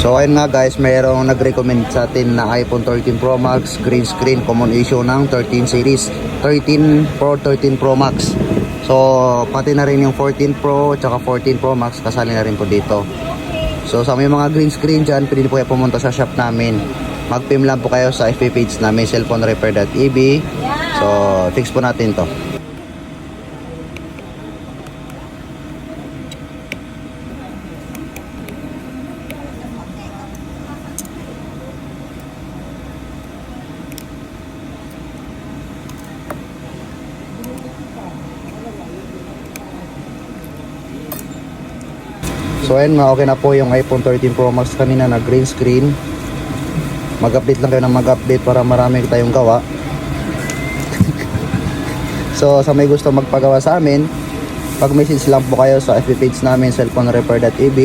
So ayun nga guys, mayroong nag-recommend sa atin na iPhone 13 Pro Max green screen, common issue ng 13 series, 13 Pro, 13 Pro Max. So pati na rin yung 14 Pro tsaka 14 Pro Max kasali na rin po dito. So sa may mga green screen dyan, pwede po kayo pumunta sa shop namin. Mag-PM lang po kayo sa FB page namin, cellphonerepair.eb. So fix po natin to. So ayun nga, okay na po yung iPhone 13 Pro Max kanina na green screen. Mag-update lang kayo ng mag-update para marami tayong gawa. So sa may gusto magpagawa sa amin, pag-message lang po kayo sa FB page namin, cellphonerepair.eb.